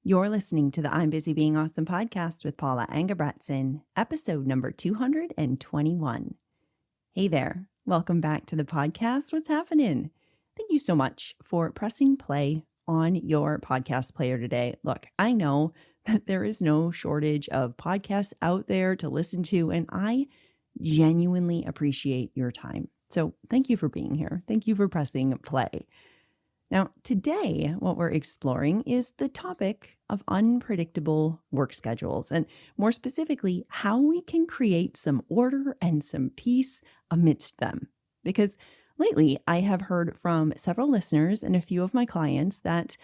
You're listening to the I'm Busy Being Awesome podcast with Paula Angebretson, episode number 221. Hey there. Welcome back to the podcast. What's happening? Thank you so much for pressing play on your podcast player today. Look, I know that there is no shortage of podcasts out there to listen to, and I genuinely appreciate your time. So thank you for being here. Thank you for pressing play. Now, today, what we're exploring is the topic of unpredictable work schedules, and more specifically, how we can create some order and some peace amidst them. Because lately, I have heard from several listeners and a few of my clients that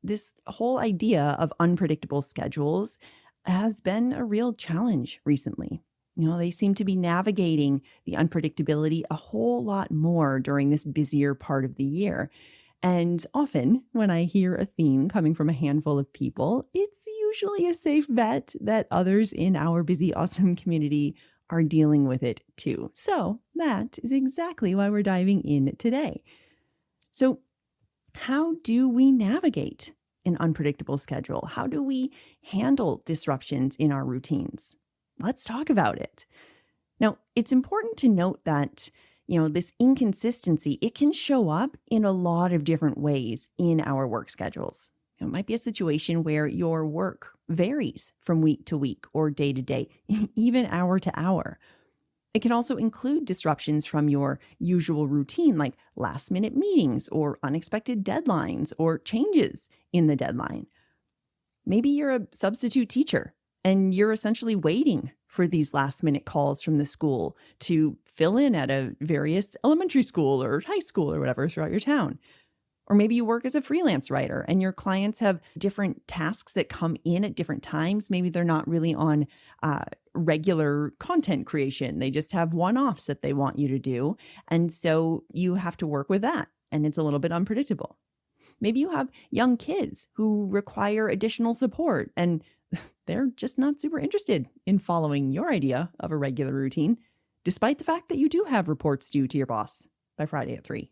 this whole idea of unpredictable schedules has been a real challenge recently. They seem to be navigating the unpredictability a whole lot more during this busier part of the year. And often, when I hear a theme coming from a handful of people, it's usually a safe bet that others in our busy, awesome community are dealing with it too. So that is exactly why we're diving in today. So, how do we navigate an unpredictable schedule? How do we handle disruptions in our routines? Let's talk about it. Now, it's important to note that this inconsistency, it can show up in a lot of different ways in our work schedules. It might be a situation where your work varies from week to week or day to day, even hour to hour. It can also include disruptions from your usual routine, like last minute meetings or unexpected deadlines or changes in the deadline. Maybe you're a substitute teacher and you're essentially waiting for these last minute calls from the school to fill in at a various elementary school or high school or whatever throughout your town. Or maybe you work as a freelance writer and your clients have different tasks that come in at different times. Maybe they're not really on regular content creation. They just have one-offs that they want you to do. And so you have to work with that. And it's a little bit unpredictable. Maybe you have young kids who require additional support and they're just not super interested in following your idea of a regular routine, despite the fact that you do have reports due to your boss by Friday at 3.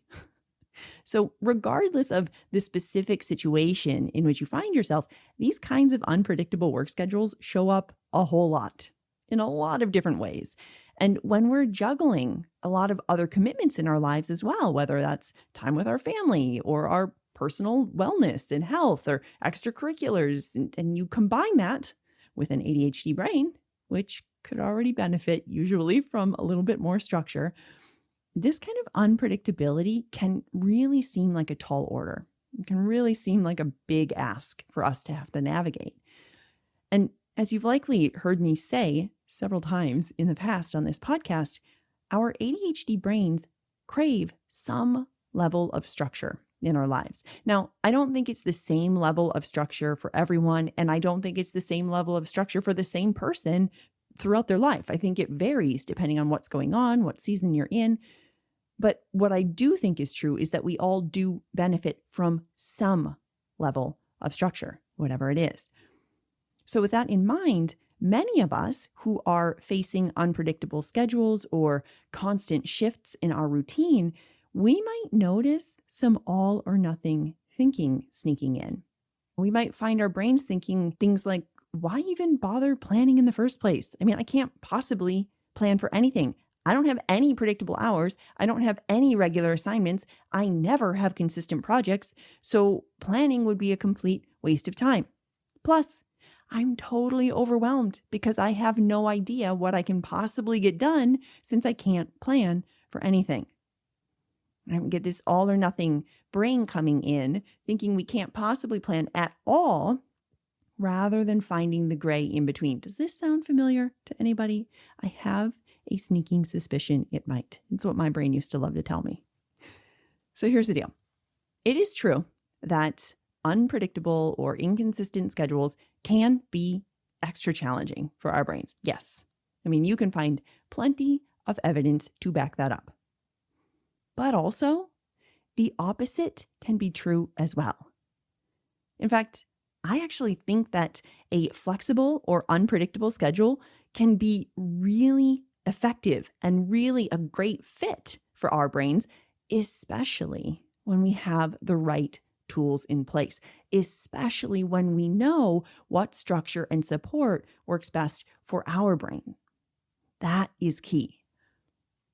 So regardless of the specific situation in which you find yourself, these kinds of unpredictable work schedules show up a whole lot in a lot of different ways. And when we're juggling a lot of other commitments in our lives as well, whether that's time with our family or our personal wellness and health or extracurriculars, and you combine that with an ADHD brain, which could already benefit usually from a little bit more structure, this kind of unpredictability can really seem like a tall order. It can really seem like a big ask for us to have to navigate. And as you've likely heard me say several times in the past on this podcast, our ADHD brains crave some level of structure in our lives. Now, I don't think it's the same level of structure for everyone, and I don't think it's the same level of structure for the same person throughout their life. I think it varies depending on what's going on, what season you're in. But what I do think is true is that we all do benefit from some level of structure, whatever it is. So with that in mind, many of us who are facing unpredictable schedules or constant shifts in our routine, we might notice some all or nothing thinking sneaking in. We might find our brains thinking things like, why even bother planning in the first place? I mean, I can't possibly plan for anything. I don't have any predictable hours. I don't have any regular assignments. I never have consistent projects. So planning would be a complete waste of time. Plus, I'm totally overwhelmed because I have no idea what I can possibly get done since I can't plan for anything. I get this all or nothing brain coming in, thinking we can't possibly plan at all, rather than finding the gray in between. Does this sound familiar to anybody? I have a sneaking suspicion it might. It's what my brain used to love to tell me. So here's the deal. It is true that unpredictable or inconsistent schedules can be extra challenging for our brains. Yes. I mean, you can find plenty of evidence to back that up. But also, the opposite can be true as well. In fact, I actually think that a flexible or unpredictable schedule can be really effective and really a great fit for our brains, especially when we have the right tools in place, especially when we know what structure and support works best for our brain. That is key.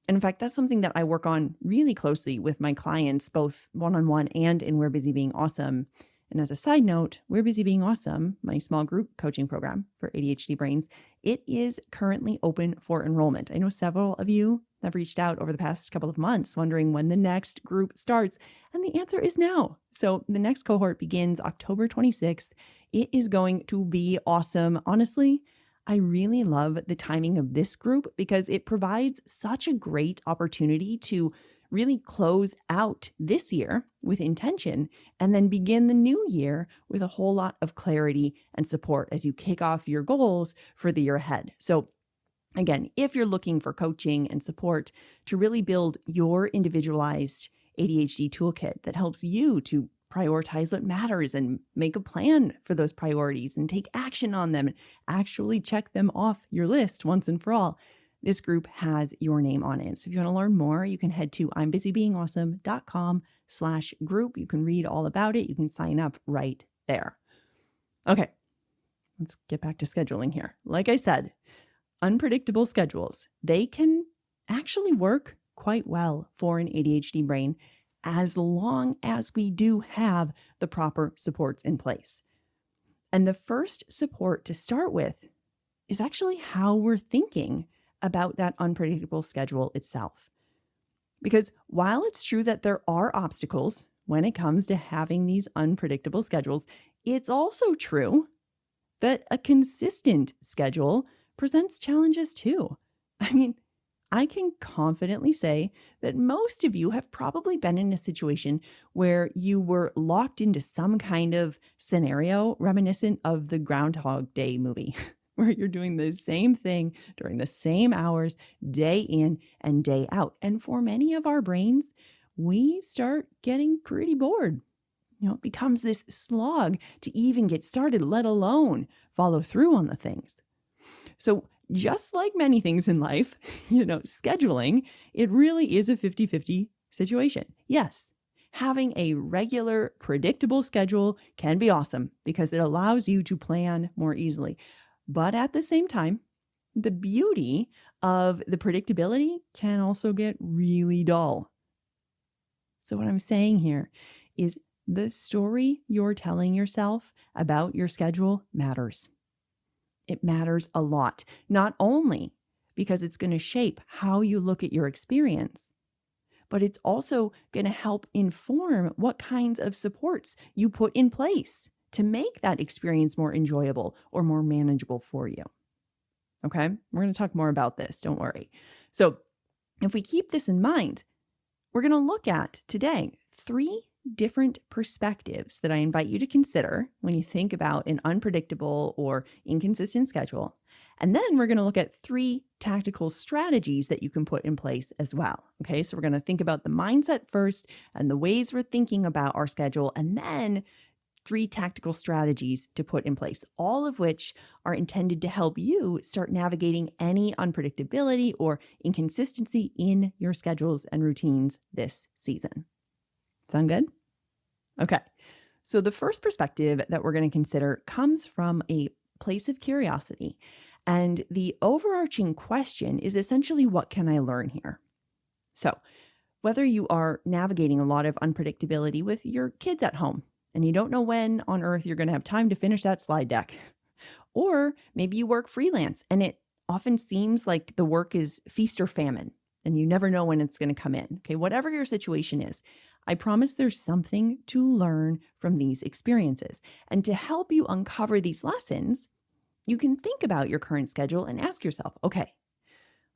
And in fact, that's something that I work on really closely with my clients, both one-on-one and in We're Busy Being Awesome. And as a side note, We're Busy Being Awesome, my small group coaching program for ADHD brains, it is currently open for enrollment. I know several of you have reached out over the past couple of months wondering when the next group starts, and the answer is now. So the next cohort begins October 26th. It is going to be awesome. Honestly, I really love the timing of this group because it provides such a great opportunity to really close out this year with intention and then begin the new year with a whole lot of clarity and support as you kick off your goals for the year ahead. So again, if you're looking for coaching and support to really build your individualized ADHD toolkit that helps you to prioritize what matters and make a plan for those priorities and take action on them and actually check them off your list once and for all, this group has your name on it. So if you want to learn more, you can head to imbusybeingawesome.com/group. You can read all about it. You can sign up right there. Okay, let's get back to scheduling here. Like I said, unpredictable schedules, they can actually work quite well for an ADHD brain as long as we do have the proper supports in place. And the first support to start with is actually how we're thinking about that unpredictable schedule itself. Because while it's true that there are obstacles when it comes to having these unpredictable schedules, it's also true that a consistent schedule presents challenges too. I mean, I can confidently say that most of you have probably been in a situation where you were locked into some kind of scenario reminiscent of the Groundhog Day movie, where you're doing the same thing during the same hours, day in and day out. And for many of our brains, we start getting pretty bored. It becomes this slog to even get started, let alone follow through on the things. So just like many things in life, scheduling, it really is a 50-50 situation. Yes, having a regular, predictable schedule can be awesome because it allows you to plan more easily. But at the same time, the beauty of the predictability can also get really dull. So what I'm saying here is the story you're telling yourself about your schedule matters. It matters a lot, not only because it's going to shape how you look at your experience, but it's also going to help inform what kinds of supports you put in place to make that experience more enjoyable or more manageable for you. Okay, we're going to talk more about this, don't worry. So if we keep this in mind, we're going to look at today 3 different perspectives that I invite you to consider when you think about an unpredictable or inconsistent schedule. And then we're going to look at 3 tactical strategies that you can put in place as well. Okay, so we're going to think about the mindset first and the ways we're thinking about our schedule, and then 3 tactical strategies to put in place, all of which are intended to help you start navigating any unpredictability or inconsistency in your schedules and routines this season. Sound good? Okay. So the first perspective that we're going to consider comes from a place of curiosity. And the overarching question is essentially, what can I learn here? So whether you are navigating a lot of unpredictability with your kids at home, and you don't know when on earth you're going to have time to finish that slide deck, or maybe you work freelance and it often seems like the work is feast or famine, and you never know when it's going to come in. Okay, whatever your situation is, I promise there's something to learn from these experiences. And to help you uncover these lessons, you can think about your current schedule and ask yourself, okay,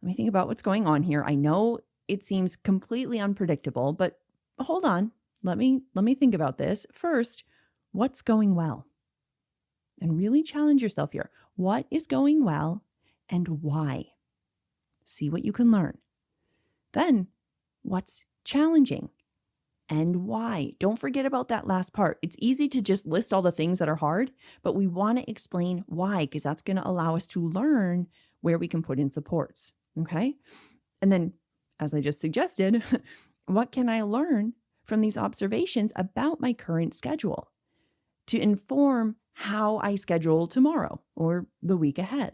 let me think about what's going on here. I know it seems completely unpredictable, but hold on. Let me think about this. First, what's going well? And really challenge yourself here. What is going well and why? See what you can learn. Then, what's challenging and why? Don't forget about that last part. It's easy to just list all the things that are hard, but we want to explain why, because that's going to allow us to learn where we can put in supports. Okay? And then, as I just suggested, what can I learn from these observations about my current schedule to inform how I schedule tomorrow or the week ahead.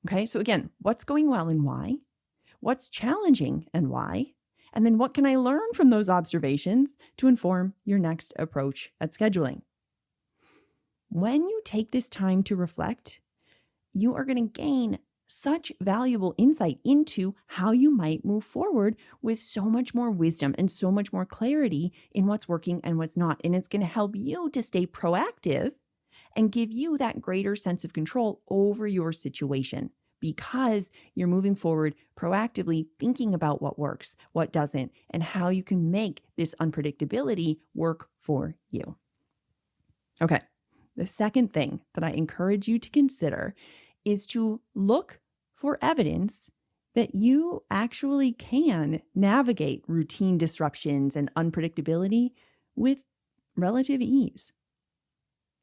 Okay, so again, what's going well and why? What's challenging and why? And then what can I learn from those observations to inform your next approach at scheduling? When you take this time to reflect, you are going to gain such valuable insight into how you might move forward with so much more wisdom and so much more clarity in what's working and what's not. And it's going to help you to stay proactive and give you that greater sense of control over your situation because you're moving forward proactively thinking about what works, what doesn't, and how you can make this unpredictability work for you. Okay. The second thing that I encourage you to consider is to look for evidence that you actually can navigate routine disruptions and unpredictability with relative ease.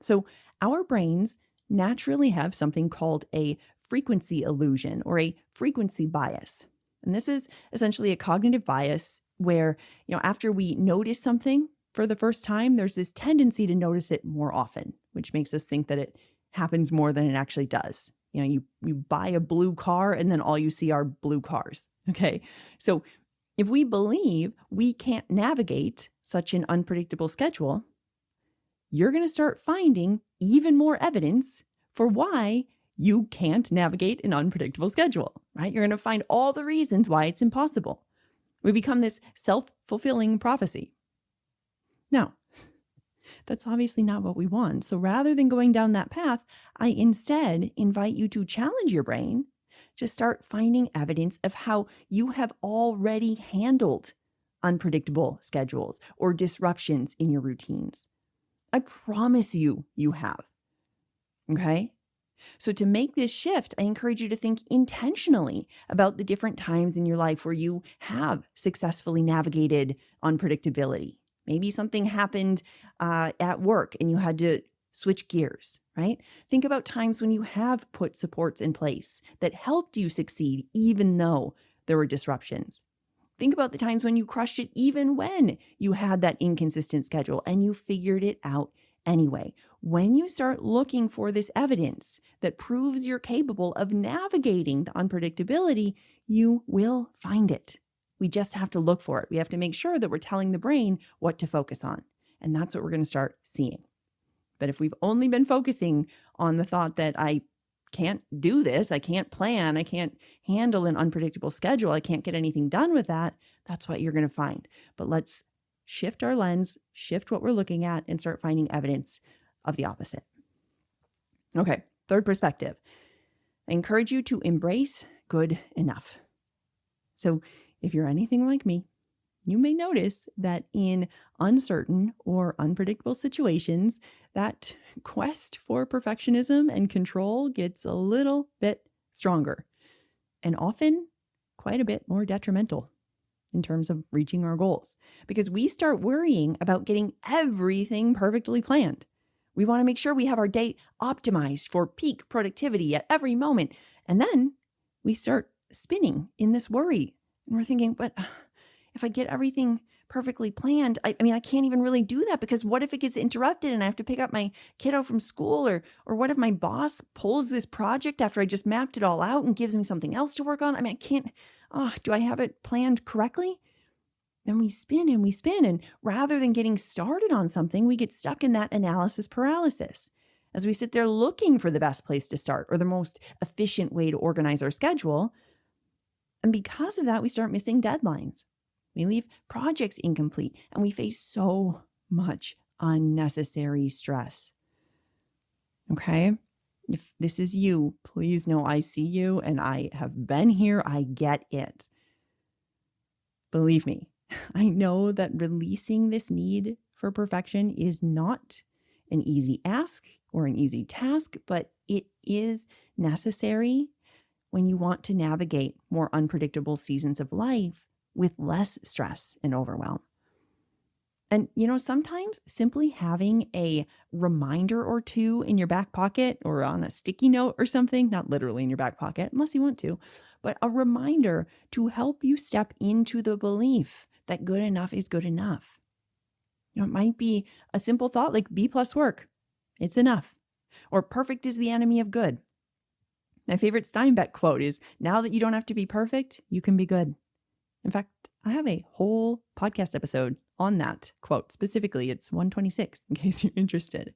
So our brains naturally have something called a frequency illusion or a frequency bias. And this is essentially a cognitive bias where, after we notice something for the first time, there's this tendency to notice it more often, which makes us think that it happens more than it actually does. You buy a blue car and then all you see are blue cars. Okay. So if we believe we can't navigate such an unpredictable schedule, you're going to start finding even more evidence for why you can't navigate an unpredictable schedule, right? You're going to find all the reasons why it's impossible. We become this self-fulfilling prophecy. Now, that's obviously not what we want. So rather than going down that path, I instead invite you to challenge your brain to start finding evidence of how you have already handled unpredictable schedules or disruptions in your routines. I promise you have. Okay? So to make this shift, I encourage you to think intentionally about the different times in your life where you have successfully navigated unpredictability. Maybe something happened at work and you had to switch gears, right? Think about times when you have put supports in place that helped you succeed even though there were disruptions. Think about the times when you crushed it even when you had that inconsistent schedule and you figured it out anyway. When you start looking for this evidence that proves you're capable of navigating the unpredictability, you will find it. We just have to look for it. We have to make sure that we're telling the brain what to focus on. And that's what we're going to start seeing. But if we've only been focusing on the thought that I can't do this, I can't plan, I can't handle an unpredictable schedule, I can't get anything done with that, that's what you're going to find. But let's shift our lens, shift what we're looking at, and start finding evidence of the opposite. Okay, third perspective. I encourage you to embrace good enough. So if you're anything like me, you may notice that in uncertain or unpredictable situations, that quest for perfectionism and control gets a little bit stronger and often quite a bit more detrimental in terms of reaching our goals because we start worrying about getting everything perfectly planned. We want to make sure we have our day optimized for peak productivity at every moment. And then we start spinning in this worry. And we're thinking, but if I get everything perfectly planned, I can't even really do that because what if it gets interrupted and I have to pick up my kiddo from school or what if my boss pulls this project after I just mapped it all out and gives me something else to work on? I can't, do I have it planned correctly? Then we spin and rather than getting started on something, we get stuck in that analysis paralysis as we sit there looking for the best place to start or the most efficient way to organize our schedule. And because of that, we start missing deadlines. We leave projects incomplete and we face so much unnecessary stress. Okay? If this is you, please know I see you and I have been here. I get it. Believe me, I know that releasing this need for perfection is not an easy ask or an easy task, but it is necessary when you want to navigate more unpredictable seasons of life with less stress and overwhelm. And, sometimes simply having a reminder or two in your back pocket or on a sticky note or something, not literally in your back pocket unless you want to, but a reminder to help you step into the belief that good enough is good enough. It might be a simple thought like B plus work. It's enough. Or perfect is the enemy of good. My favorite Steinbeck quote is, now that you don't have to be perfect, you can be good. In fact, I have a whole podcast episode on that quote. Specifically, it's 126 in case you're interested.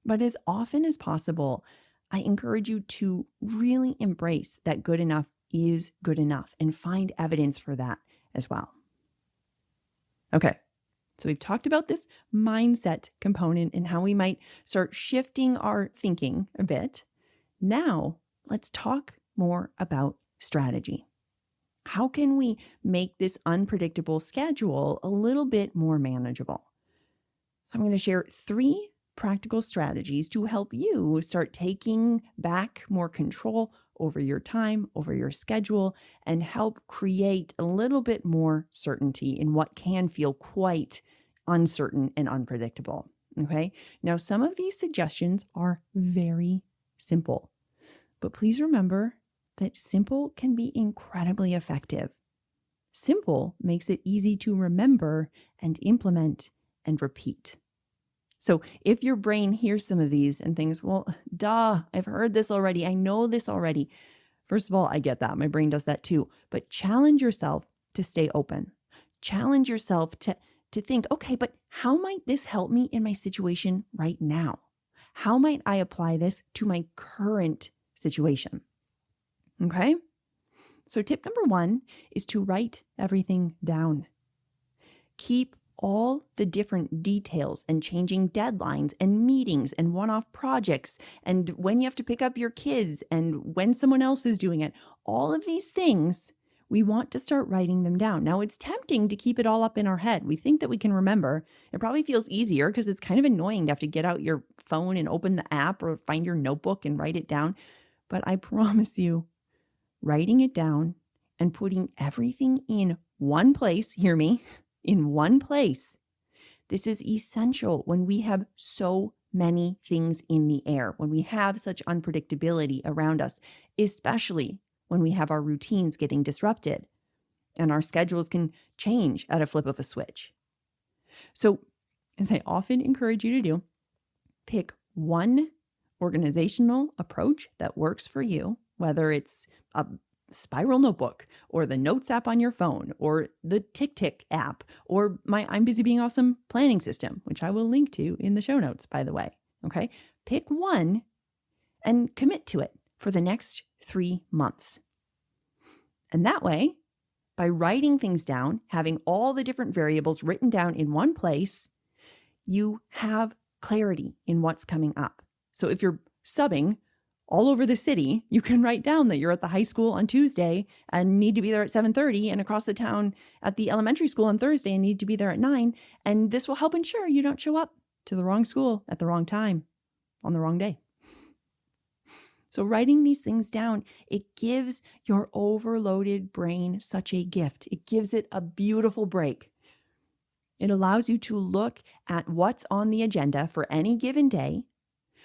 But as often as possible, I encourage you to really embrace that good enough is good enough and find evidence for that as well. Okay, so we've talked about this mindset component and how we might start shifting our thinking a bit. Now, let's talk more about strategy. How can we make this unpredictable schedule a little bit more manageable? So I'm going to share 3 practical strategies to help you start taking back more control over your time, over your schedule, and help create a little bit more certainty in what can feel quite uncertain and unpredictable. Okay. Now, some of these suggestions are very simple, but please remember that simple can be incredibly effective. Simple makes it easy to remember and implement and repeat. So if your brain hears some of these and thinks, well, duh, I've heard this already. I know this already. First of all, I get that. My brain does that too. But challenge yourself to stay open. Challenge yourself to think, okay, but how might this help me in my situation right now? How might I apply this to my current situation? Okay? So tip number 1 is to write everything down. Keep all the different details and changing deadlines and meetings and one-off projects and when you have to pick up your kids and when someone else is doing it. All of these things, we want to start writing them down. Now, it's tempting to keep it all up in our head. We think that we can remember. It probably feels easier because it's kind of annoying to have to get out your phone and open the app or find your notebook and write it down. But I promise you, writing it down and putting everything in one place, hear me, in one place. This is essential when we have so many things in the air, when we have such unpredictability around us, especially when we have our routines getting disrupted and our schedules can change at a flip of a switch. So, as I often encourage you to do, pick one organizational approach that works for you, whether it's a spiral notebook or the notes app on your phone or the Tick app or my I'm Busy Being Awesome planning system, which I will link to in the show notes, by the way. Okay. Pick one and commit to it for the next 3 months. And that way, by writing things down, having all the different variables written down in one place, you have clarity in what's coming up. So if you're subbing all over the city, you can write down that you're at the high school on Tuesday and need to be there at 7:30 and across the town at the elementary school on Thursday and need to be there at 9. And this will help ensure you don't show up to the wrong school at the wrong time on the wrong day. So writing these things down, it gives your overloaded brain such a gift. It gives it a beautiful break. It allows you to look at what's on the agenda for any given day,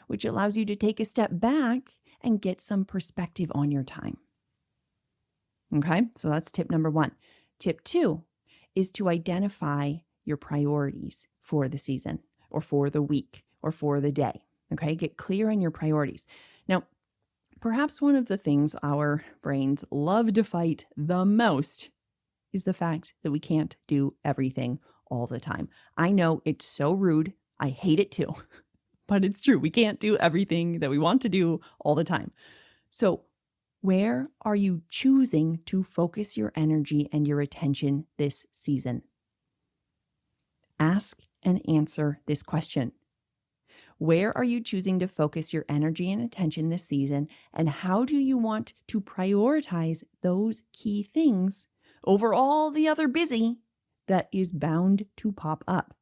which allows you to take a step back and get some perspective on your time. Okay, so that's tip number 1. Tip 2 is to identify your priorities for the season or for the week or for the day. Okay, get clear on your priorities. Now, perhaps one of the things our brains love to fight the most is the fact that we can't do everything all the time. I know it's so rude. I hate it too. But it's true. We can't do everything that we want to do all the time. So where are you choosing to focus your energy and your attention this season? Ask and answer this question. Where are you choosing to focus your energy and attention this season? And how do you want to prioritize those key things over all the other busy that is bound to pop up?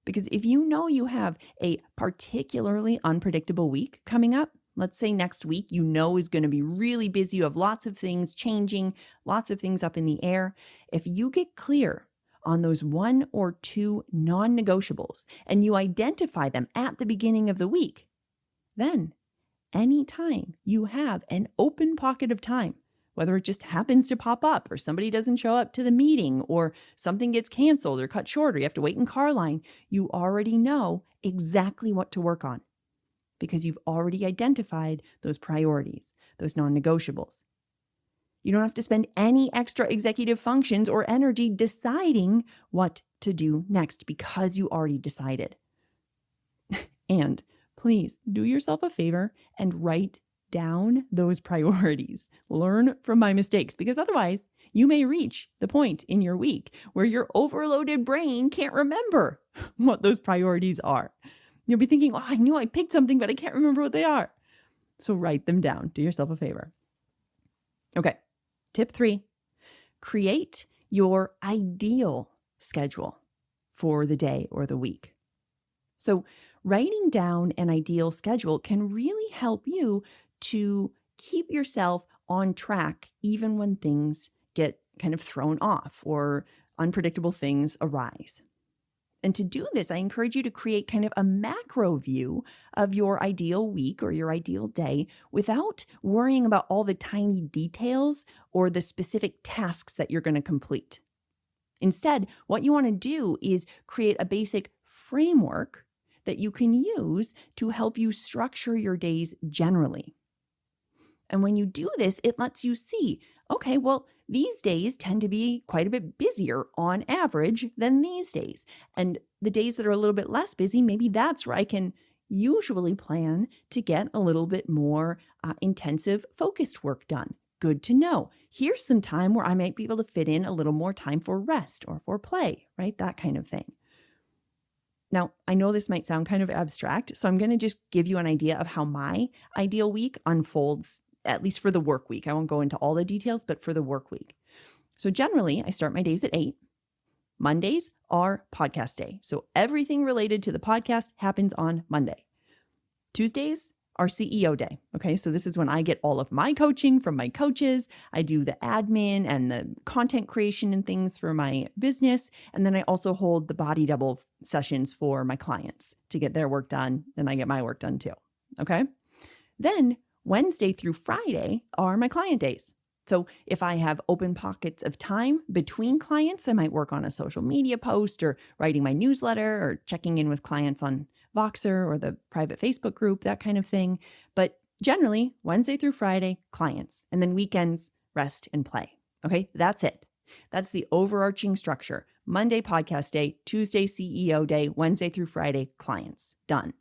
Because if you know you have a particularly unpredictable week coming up, let's say next week, you know is going to be really busy. You have lots of things changing, lots of things up in the air. If you get clear on those 1 or 2 non-negotiables and you identify them at the beginning of the week, then anytime you have an open pocket of time, whether it just happens to pop up or somebody doesn't show up to the meeting or something gets canceled or cut short or you have to wait in car line, you already know exactly what to work on because you've already identified those priorities, those non-negotiables. You don't have to spend any extra executive functions or energy deciding what to do next because you already decided. And please do yourself a favor and write down those priorities. Learn from my mistakes because otherwise you may reach the point in your week where your overloaded brain can't remember what those priorities are. You'll be thinking, I knew I picked something, but I can't remember what they are. So write them down. Do yourself a favor. Okay. Tip 3, create your ideal schedule for the day or the week. So writing down an ideal schedule can really help you to keep yourself on track even when things get kind of thrown off or unpredictable things arise. And to do this, I encourage you to create kind of a macro view of your ideal week or your ideal day without worrying about all the tiny details or the specific tasks that you're going to complete. Instead, what you want to do is create a basic framework that you can use to help you structure your days generally. And when you do this, it lets you see, okay, well, these days tend to be quite a bit busier on average than these days. And the days that are a little bit less busy, maybe that's where I can usually plan to get a little bit more intensive focused work done. Good to know. Here's some time where I might be able to fit in a little more time for rest or for play, right? That kind of thing. Now, I know this might sound kind of abstract, so I'm going to just give you an idea of how my ideal week unfolds, at least for the work week. I won't go into all the details, but for the work week. So generally, I start my days at 8. Mondays are podcast day. So everything related to the podcast happens on Monday. Tuesdays are CEO day. Okay, so this is when I get all of my coaching from my coaches. I do the admin and the content creation and things for my business. And then I also hold the body double sessions for my clients to get their work done. And I get my work done too. Okay. Then Wednesday through Friday are my client days. So if I have open pockets of time between clients, I might work on a social media post or writing my newsletter or checking in with clients on Voxer or the private Facebook group, that kind of thing. But generally, Wednesday through Friday, clients, and then weekends, rest and play. Okay, that's it. That's the overarching structure. Monday, podcast day, Tuesday, CEO day, Wednesday through Friday, clients. Done.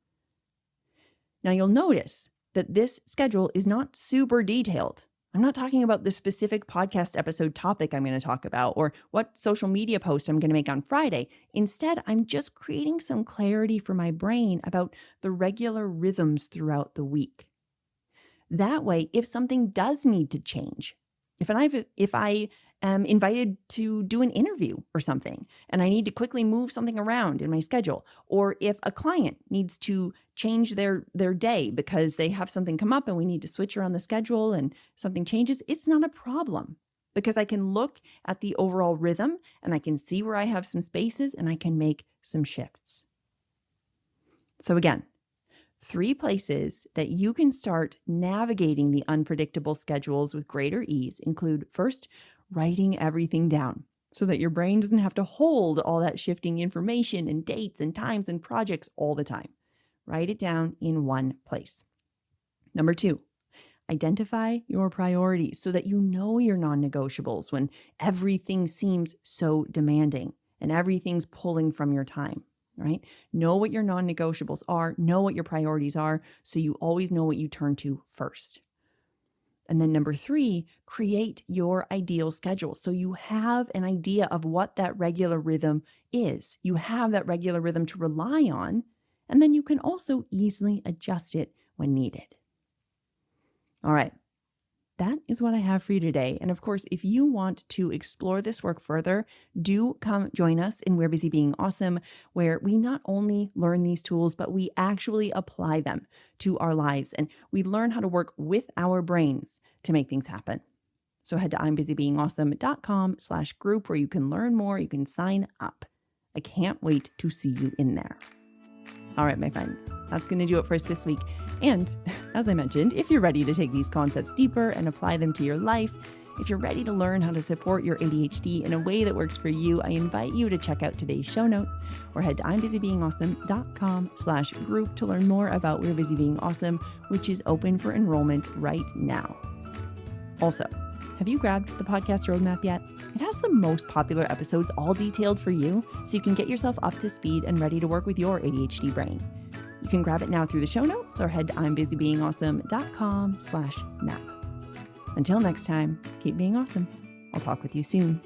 Now you'll notice that this schedule is not super detailed. I'm not talking about the specific podcast episode topic I'm going to talk about or what social media post I'm going to make on Friday. Instead, I'm just creating some clarity for my brain about the regular rhythms throughout the week. That way, if something does need to change, if I am invited to do an interview or something, and I need to quickly move something around in my schedule, or if a client needs to change their day because they have something come up and we need to switch around the schedule and something changes, it's not a problem because I can look at the overall rhythm and I can see where I have some spaces and I can make some shifts. So again, 3 places that you can start navigating the unpredictable schedules with greater ease include, first, writing everything down so that your brain doesn't have to hold all that shifting information and dates and times and projects all the time. Write it down in one place. Number 2, identify your priorities so that you know your non-negotiables when everything seems so demanding and everything's pulling from your time. Right? Know what your non-negotiables are, know what your priorities are, so you always know what you turn to first. And then number 3, create your ideal schedule. So you have an idea of what that regular rhythm is. You have that regular rhythm to rely on, and then you can also easily adjust it when needed. All right. That is what I have for you today. And of course, if you want to explore this work further, do come join us in We're Busy Being Awesome, where we not only learn these tools, but we actually apply them to our lives and we learn how to work with our brains to make things happen. So head to I'mBusyBeingAwesome.com/group where you can learn more, you can sign up. I can't wait to see you in there. All right, my friends, that's going to do it for us this week. And as I mentioned, if you're ready to take these concepts deeper and apply them to your life, If you're ready to learn how to support your ADHD in a way that works for you, I invite you to check out today's show notes or head to I'mBusyBeingAwesome.com/group to learn more about We're Busy Being Awesome, which is open for enrollment right now. Also, have you grabbed the podcast roadmap yet? It has the most popular episodes all detailed for you, so you can get yourself up to speed and ready to work with your ADHD brain. You can grab it now through the show notes or head to I'mBusyBeingAwesome.com/map. Until next time, keep being awesome. I'll talk with you soon.